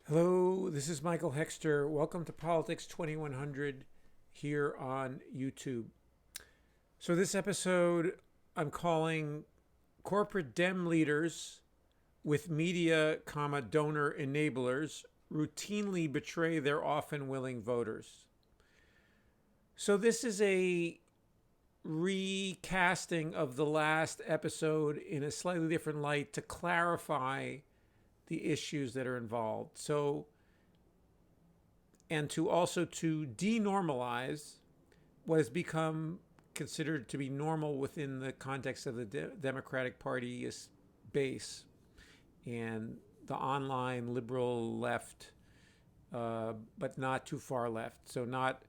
Hello, this is Michael Hexter. Welcome to Politics 2100 here on YouTube. So, this episode I'm calling Corporate Dem Leaders with Media, Donor Enablers Routinely Betray Their Often Willing Voters. So, this is a recasting of the last episode in a slightly different light to clarify the issues that are involved. So, and to also to denormalize what has become considered to be normal within the context of the Democratic Party base and the online liberal left, but not too far left. So not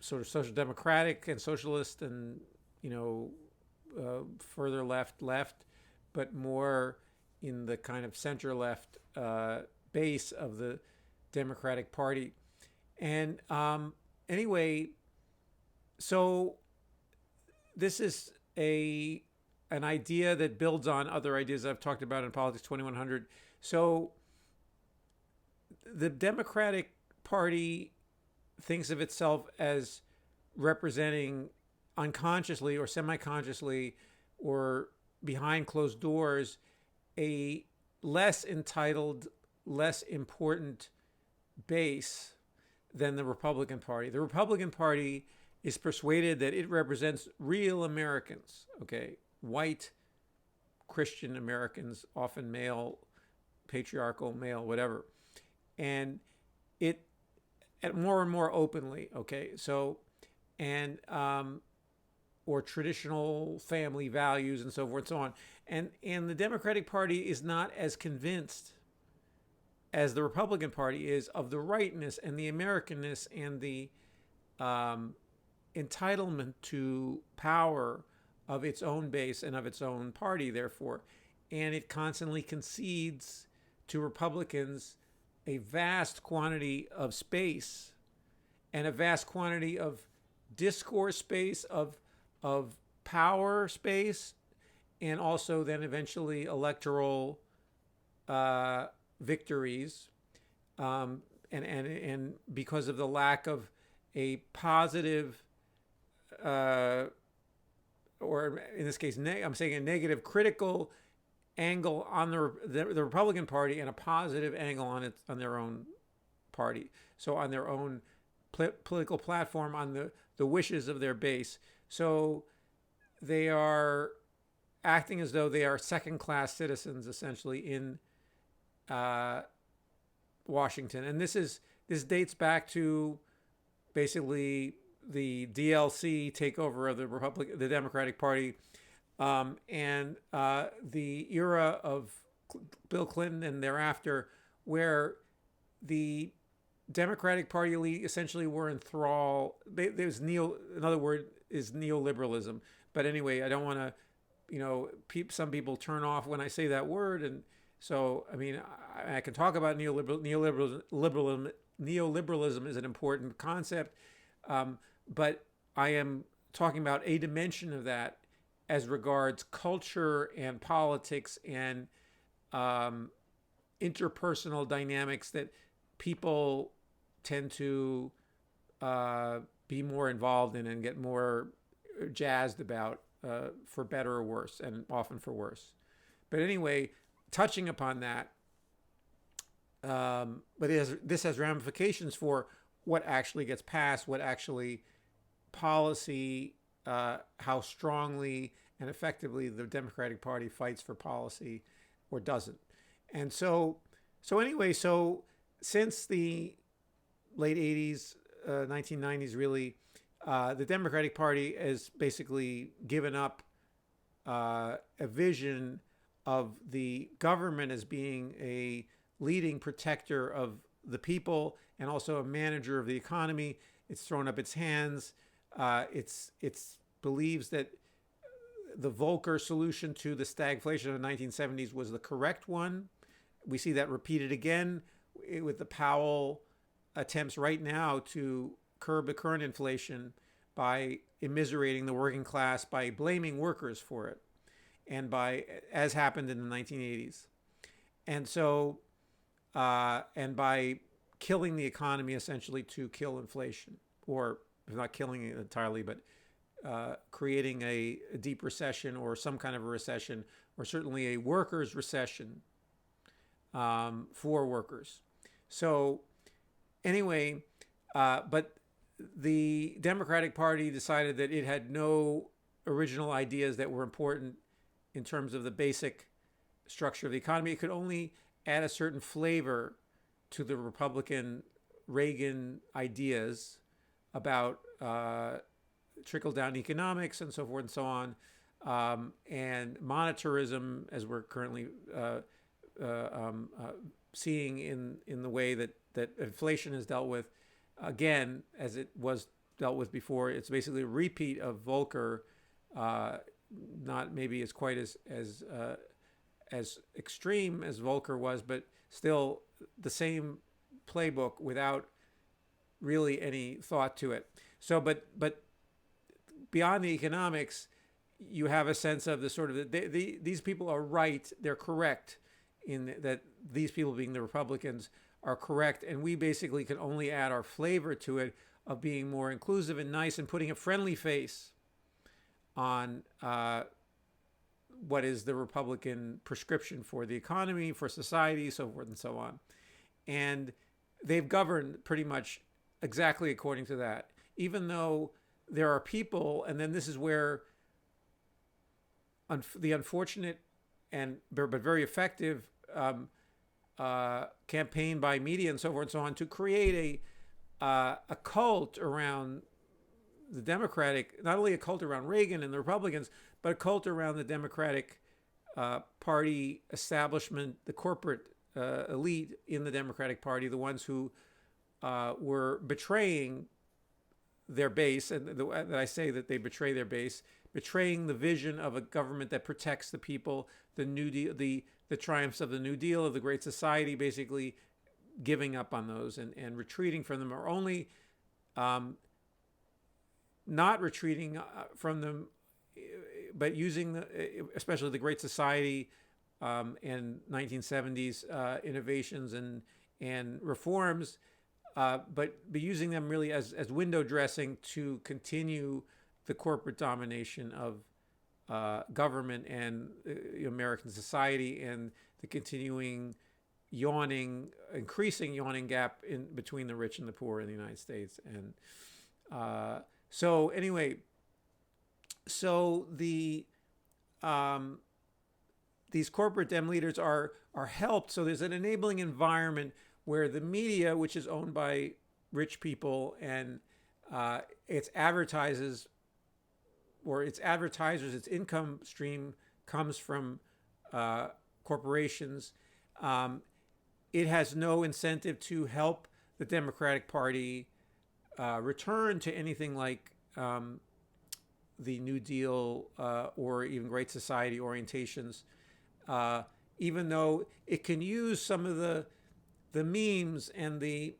sort of social democratic and socialist and further left, but more in the kind of center left base of the Democratic Party. And anyway, so this is an idea that builds on other ideas I've talked about in Politics 2100. So the Democratic Party thinks of itself as representing unconsciously or semi-consciously or behind closed doors a less entitled, less important base than the Republican Party. The Republican Party is persuaded that it represents real Americans, okay, white Christian Americans, often male, patriarchal male, whatever, and it more and more openly, okay, so and or traditional family values and so forth and so on, and the Democratic Party is not as convinced as the Republican Party is of the rightness and the Americanness and the entitlement to power of its own base and of its own party, therefore. And it constantly concedes to Republicans a vast quantity of space and a vast quantity of discourse space, of power space, and also then eventually electoral victories, and because of the lack of a positive, or in this case, I'm saying a negative critical angle on the Republican Party and a positive angle on their own party. So on their own political platform, on the wishes of their base. So they are acting as though they are second-class citizens, essentially, in Washington. And this dates back to basically the DLC takeover of the Democratic Party, and the era of Bill Clinton and thereafter, where the Democratic Party elite essentially were in thrall. Another word is neoliberalism. But anyway, I don't want to, some people turn off when I say that word, and so I mean I can talk about neoliberalism is an important concept, but I am talking about a dimension of that as regards culture and politics and interpersonal dynamics that people tend to be more involved in and get more jazzed about, for better or worse, and often for worse. But anyway, touching upon that, but this has ramifications for what actually gets passed, what actually policy, how strongly and effectively the Democratic Party fights for policy or doesn't. And so anyway, since the late 80s, 1990s, really, the Democratic Party has basically given up a vision of the government as being a leading protector of the people and also a manager of the economy. It's thrown up its hands. It's believes that the Volcker solution to the stagflation of the 1970s was the correct one. We see that repeated again with the Powell attempts right now to curb the current inflation by immiserating the working class, by blaming workers for it, and by, as happened in the 1980s. And so and by killing the economy essentially to kill inflation, or if not killing it entirely, but creating a deep recession or some kind of a recession, or certainly a workers' recession for workers. So anyway, but the Democratic Party decided that it had no original ideas that were important in terms of the basic structure of the economy. It could only add a certain flavor to the Republican Reagan ideas about trickle-down economics and so forth and so on, and monetarism, as we're currently seeing in the way that inflation is dealt with, again, as it was dealt with before. It's basically a repeat of Volcker, not maybe as quite as extreme as Volcker was, but still the same playbook without really any thought to it. So, but beyond the economics, you have a sense of the sort of these people are right. They're correct in that these people, being the Republicans, are correct, and we basically can only add our flavor to it of being more inclusive and nice and putting a friendly face on what is the Republican prescription for the economy, for society, so forth and so on. And they've governed pretty much exactly according to that, even though there are people, and then this is where the unfortunate but very effective campaign by media and so forth and so on to create a cult around the Democratic, not only a cult around Reagan and the Republicans, but a cult around the Democratic Party establishment, the corporate elite in the Democratic Party, the ones who were betraying their base, and that I say that they betray their base, betraying the vision of a government that protects the people, the New Deal, the triumphs of the New Deal, of the Great Society, basically giving up on those and retreating from them, or only not retreating from them, but using especially the Great Society and 1970s innovations and reforms, but using them really as window dressing to continue the corporate domination of government and American society, and the continuing increasing yawning gap in between the rich and the poor in the United States. And so anyway, so these corporate dem leaders are helped. So there's an enabling environment where the media, which is owned by rich people, and its advertisers, its income stream comes from corporations. It has no incentive to help the Democratic Party return to anything like the New Deal or even Great Society orientations, even though it can use some of the memes and the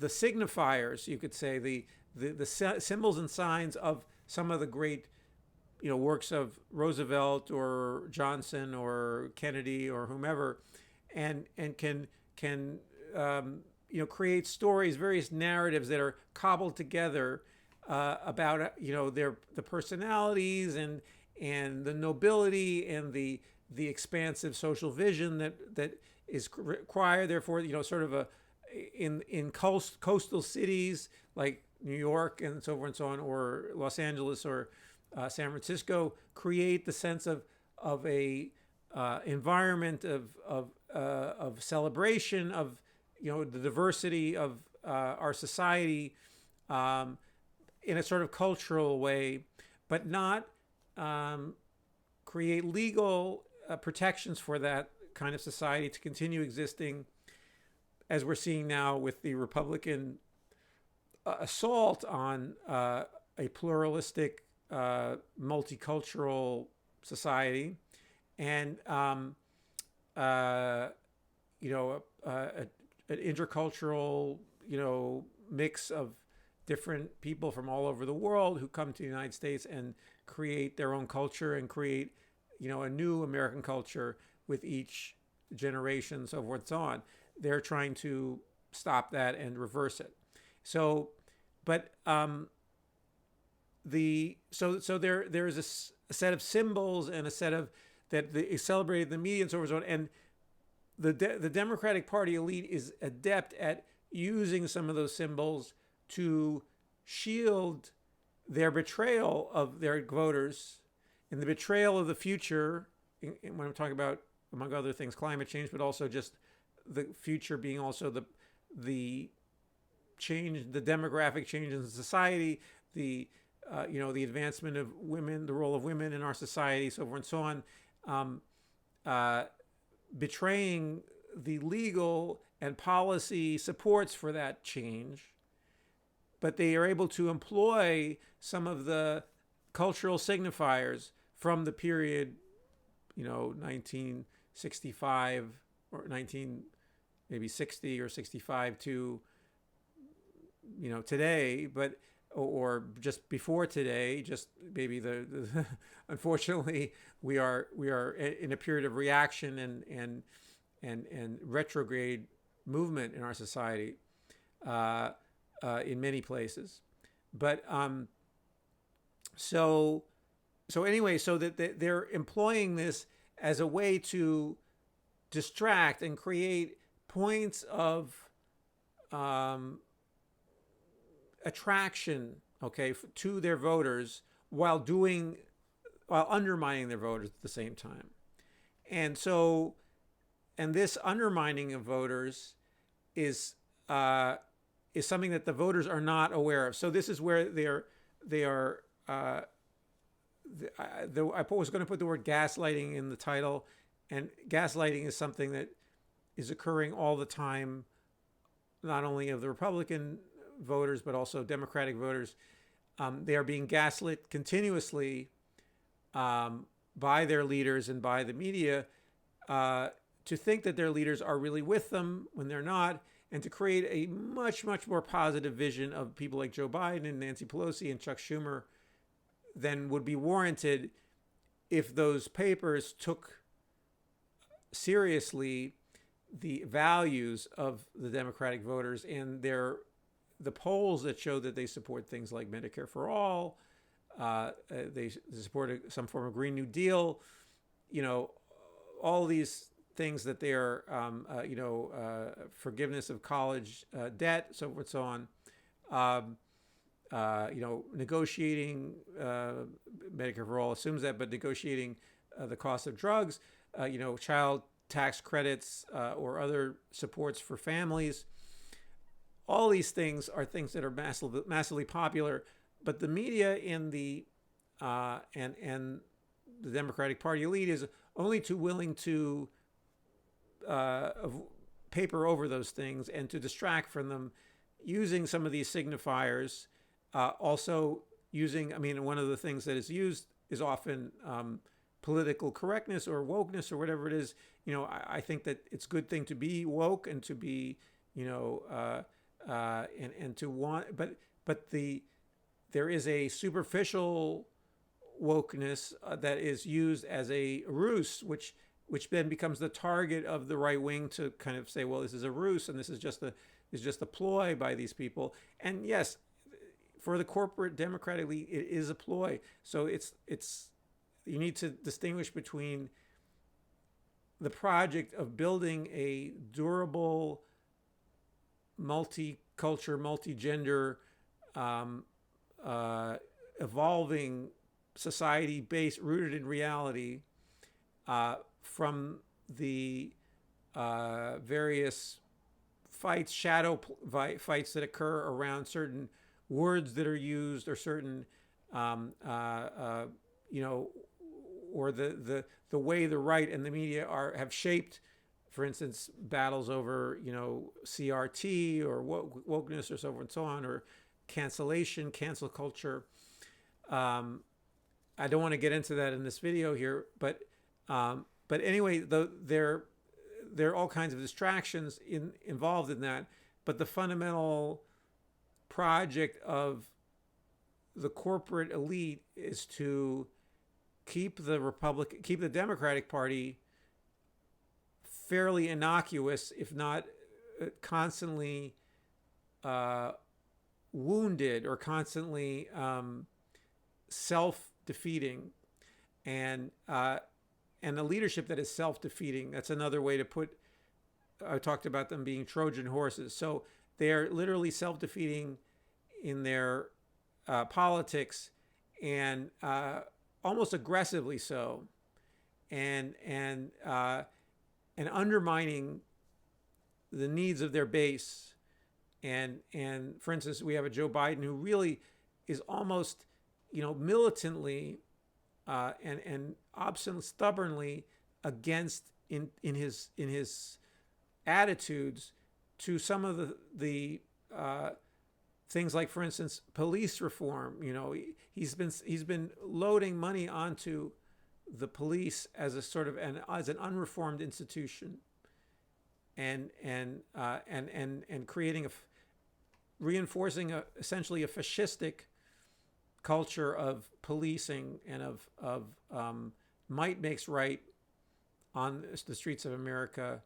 signifiers, you could say, the symbols and signs of some of the great works of Roosevelt or Johnson or Kennedy or whomever, and can create stories, various narratives that are cobbled together about the personalities and the nobility and the expansive social vision that is required. Therefore, sort of in coastal cities like New York and so forth and so on, or Los Angeles or San Francisco, create the sense of a environment of celebration of the diversity of our society in a sort of cultural way, but not create legal protections for that kind of society to continue existing, as we're seeing now with the Republican assault on a pluralistic, multicultural society, and an intercultural, mix of different people from all over the world who come to the United States and create their own culture and create, a new American culture with each generation, so forth and so on. They're trying to stop that and reverse it. So, but there's a set of symbols and a set of that is celebrated in the media and so forth and so on. And the Democratic Party elite is adept at using some of those symbols to shield their betrayal of their voters and the betrayal of the future. When I'm talking about, among other things, climate change, but also just the future being also the change, the demographic change in society, the the advancement of women, the role of women in our society, so forth and so on, betraying the legal and policy supports for that change, but they are able to employ some of the cultural signifiers from the period, 1965 or 19 maybe 60 or 65 to today, but or just before today, just maybe the unfortunately we are in a period of reaction and retrograde movement in our society in many places. But so anyway, so that they're employing this as a way to distract and create points of attraction, to their voters while undermining their voters at the same time. And this undermining of voters is something that the voters are not aware of. So this is where they are. I was going to put the word gaslighting in the title, and gaslighting is something that is occurring all the time, not only of the Republican voters, but also Democratic voters. They are being gaslit continuously by their leaders and by the media to think that their leaders are really with them when they're not, and to create a much, much more positive vision of people like Joe Biden and Nancy Pelosi and Chuck Schumer than would be warranted if those papers took seriously the values of the Democratic voters and the polls that show that they support things like Medicare for all, they support some form of Green New Deal, all these things that they are, forgiveness of college debt, so forth, so on. Negotiating Medicare for all assumes that, but negotiating the cost of drugs, child tax credits or other supports for families. All these things are things that are massively popular, but the media and the Democratic Party elite is only too willing to paper over those things and to distract from them, using some of these signifiers. Also using, one of the things that is used is often political correctness or wokeness or whatever it is. I think that it's a good thing to be woke and to be, and to want, but there is a superficial wokeness that is used as a ruse, which then becomes the target of the right wing to kind of say, well, this is a ruse and this is just a ploy by these people. And yes, for the corporate Democratic elite, it is a ploy. So it's you need to distinguish between the project of building a durable, multicultural, multi-gender, evolving society rooted in reality, from the various shadow fights that occur around certain words that are used, or certain, or the way the right and the media have shaped, for instance, battles over, CRT or wokeness or so forth and so on, or cancel culture. I don't want to get into that in this video here, but anyway, there are all kinds of distractions involved in that. But the fundamental project of the corporate elite is to keep the Democratic Party fairly innocuous, if not constantly wounded or constantly self-defeating, and a leadership that is self-defeating. That's another way to put. I talked about them being Trojan horses. So they're literally self-defeating in their politics, and almost aggressively so, and undermining the needs of their base. And for instance, we have a Joe Biden who really is almost, militantly and obstinately, stubbornly against in his attitudes to some of the things like, for instance, police reform. He's been loading money onto the police as a sort of as an unreformed institution, and creating reinforcing essentially a fascistic culture of policing and of might makes right on the streets of America,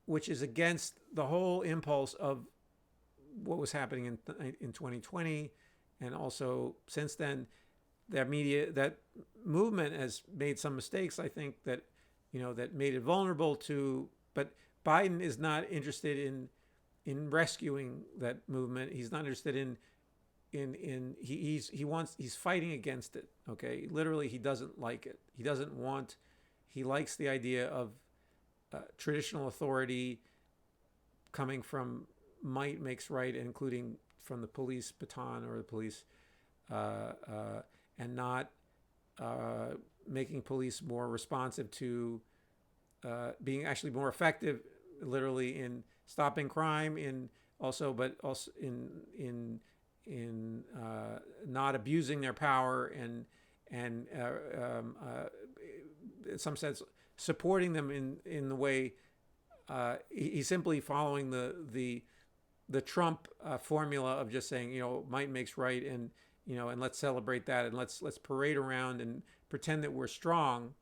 which is against the whole impulse of what was happening in 2020, and also since then. That movement has made some mistakes, I think, that made it vulnerable to. But Biden is not interested in rescuing that movement. He's not interested he's fighting against it. Okay, literally, he doesn't like it. He likes the idea of traditional authority coming from might makes right, including from the police baton or the police. And not making police more responsive to being actually more effective, literally, in stopping crime, but also in not abusing their power, and in some sense supporting them in the way he's simply following the Trump formula of just saying, might makes right, and let's celebrate that, and let's parade around and pretend that we're strong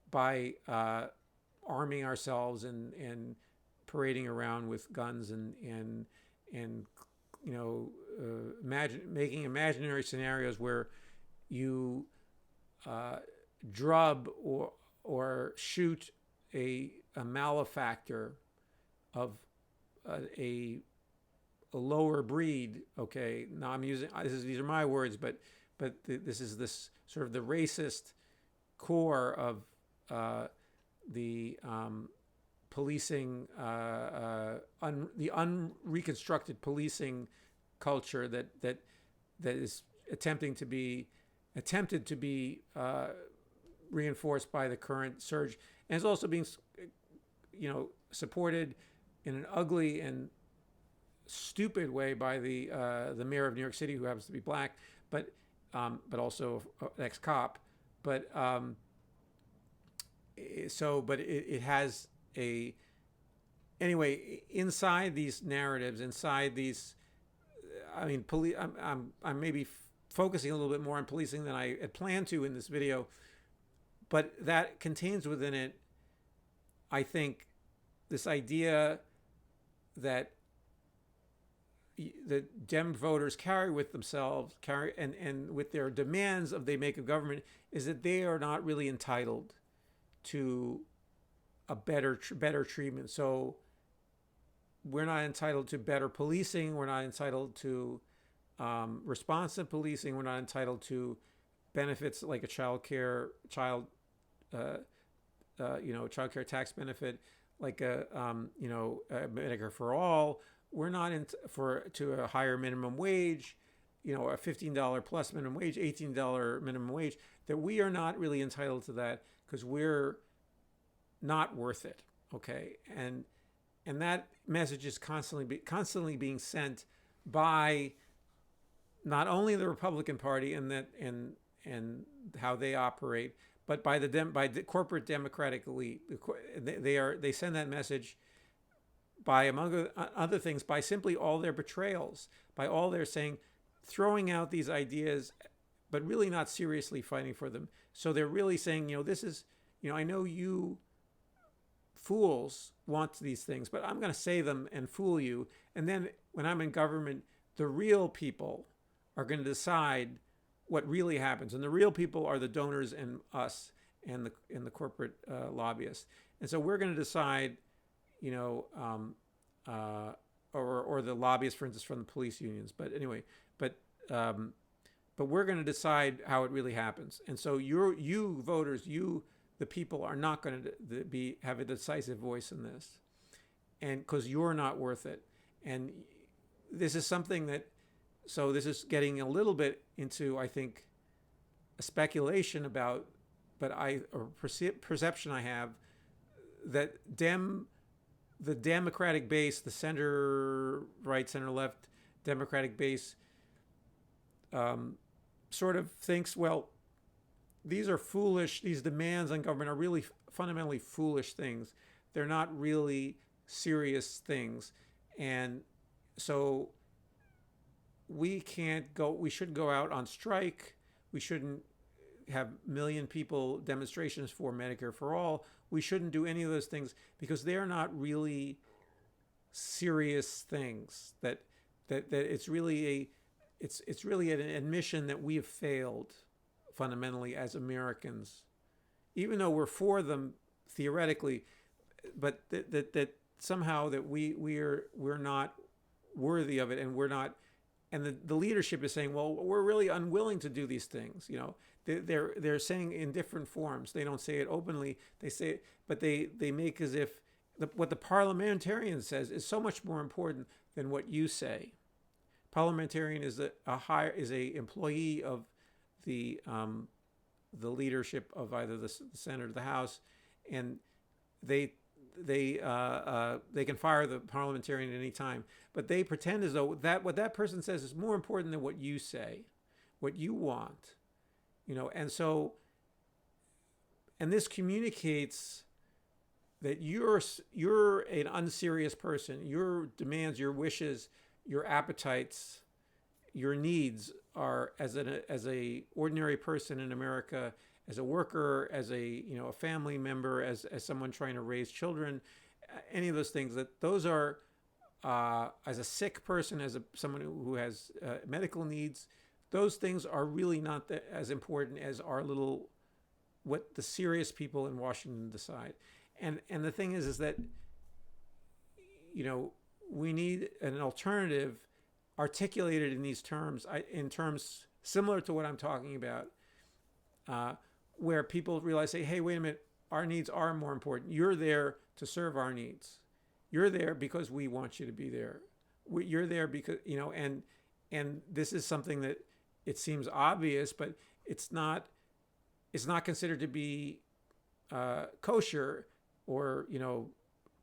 by arming ourselves and parading around with guns and making imaginary scenarios where you drub or shoot a malefactor of a lower breed. Okay, now I'm using these are my words, but this is this sort of the racist core of the policing, the unreconstructed policing culture that is attempted to be reinforced by the current surge, and it's also being supported in an ugly and stupid way by the mayor of New York City, who happens to be black, but also an ex-cop. But it has anyway, inside these narratives, inside these, I'm maybe focusing a little bit more on policing than I had planned to in this video, but that contains within it, I think, this idea that the Dem voters carry with themselves, and with their demands of they make a government, is that they are not really entitled to a better treatment. So we're not entitled to better policing. We're not entitled to responsive policing. We're not entitled to benefits like a child care tax benefit, like a Medicare for all. We're not to a higher minimum wage, a $15 plus minimum wage, $18 minimum wage. That we are not really entitled to that because we're not worth it. Okay, and that message is constantly being sent by not only the Republican Party and how they operate, but by the corporate Democratic elite. They send that message by, among other things, by simply all their betrayals, by all their throwing out these ideas, but really not seriously fighting for them. So they're really saying, this is, I know you fools want these things, but I'm going to say them and fool you. And then when I'm in government, the real people are going to decide what really happens. And the real people are the donors and us and the corporate lobbyists. And so we're going to decide, you know, or the lobbyists, for instance, from the police unions. But anyway, but we're going to decide how it really happens. And so you voters, the people, are not going to have a decisive voice in this, and because you're not worth it. And this is something that, so this is getting a little bit into, I think, a speculation about, or perception I have, that the Democratic base, the center right, center left Democratic base, sort of thinks, well, these are foolish, these demands on government are really fundamentally foolish things. They're not really serious things. And so we should go out on strike. We shouldn't have million people demonstrations for Medicare for all. We shouldn't do any of those things because they're not really serious things. That it's really an admission that we have failed fundamentally as Americans, even though we're for them theoretically, but that somehow that we're not worthy of it, and we're not, and the leadership is saying, well, we're really unwilling to do these things. You know, they're saying in different forms. They don't say it openly. They say it, but they make as if what the parliamentarian says is so much more important than what you say. Parliamentarian is a employee of the leadership of either the Senate or the House, and they can fire the parliamentarian at any time. But they pretend as though what that person says is more important than what you say, what you want, you know. And so, and this communicates that you're an unserious person. Your demands, your wishes, your appetites, your needs are as a ordinary person in America, as a worker, as a family member, as someone trying to raise children, any of those things, that those are as a sick person, as someone who has medical needs, those things are really not as important as what the serious people in Washington decide. And the thing is that, you know, we need an alternative articulated in these terms, in terms similar to what I'm talking about, where people realize, say, hey, wait a minute, our needs are more important. You're there to serve our needs. You're there because we want you to be there. You're there because, you know, and this is something that it seems obvious, but it's not considered to be kosher or, you know,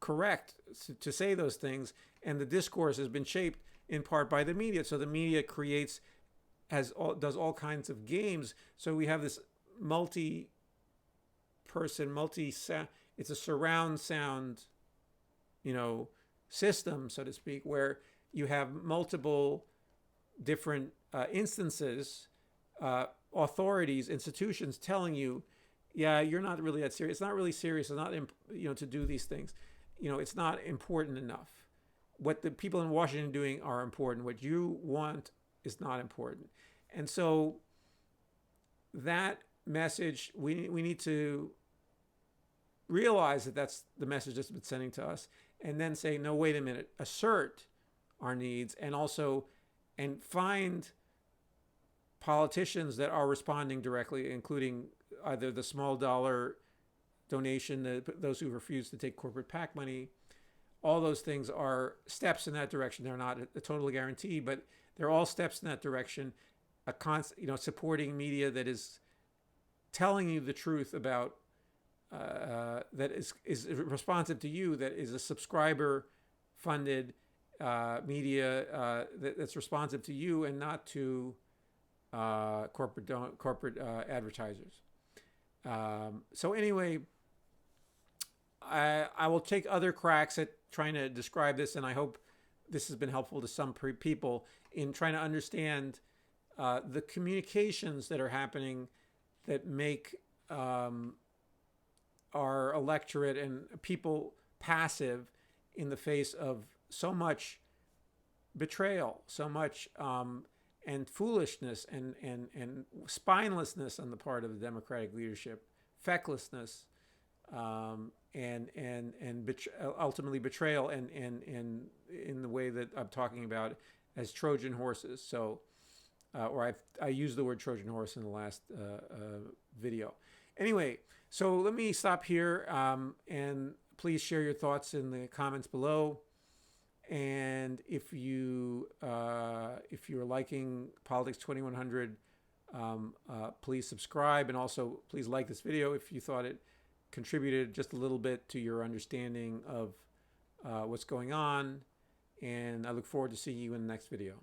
correct to say those things. And the discourse has been shaped in part by the media. So the media does all kinds of games. So we have this it's a surround sound, you know, system, so to speak, where you have multiple different instances, authorities, institutions telling you, yeah, you're not really that serious. It's not really serious. It's not, you know, to do these things. You know, it's not important enough. What the people in Washington are doing are important. What you want is not important. And so that message, we need to realize that that's the message that's been sending to us, and then say, no, wait a minute, assert our needs, and find politicians that are responding directly, including either the small dollar donation, those who refuse to take corporate PAC money. All those things are steps in that direction. They're not a total guarantee, but they're all steps in that direction. Supporting media that is telling you the truth about, that is responsive to you, that is a subscriber-funded media that's responsive to you and not to corporate advertisers. So anyway, I will take other cracks at trying to describe this, and I hope this has been helpful to some people in trying to understand the communications that are happening that make our electorate and people passive in the face of so much betrayal, so much and foolishness and spinelessness on the part of the Democratic leadership, fecklessness, ultimately betrayal, and in the way that I'm talking about as Trojan horses. So, or I used the word Trojan horse in the last video. Anyway, so let me stop here, and please share your thoughts in the comments below. And if you're liking Politics 2100, please subscribe, and also please like this video if you thought it contributed just a little bit to your understanding of what's going on. And I look forward to seeing you in the next video.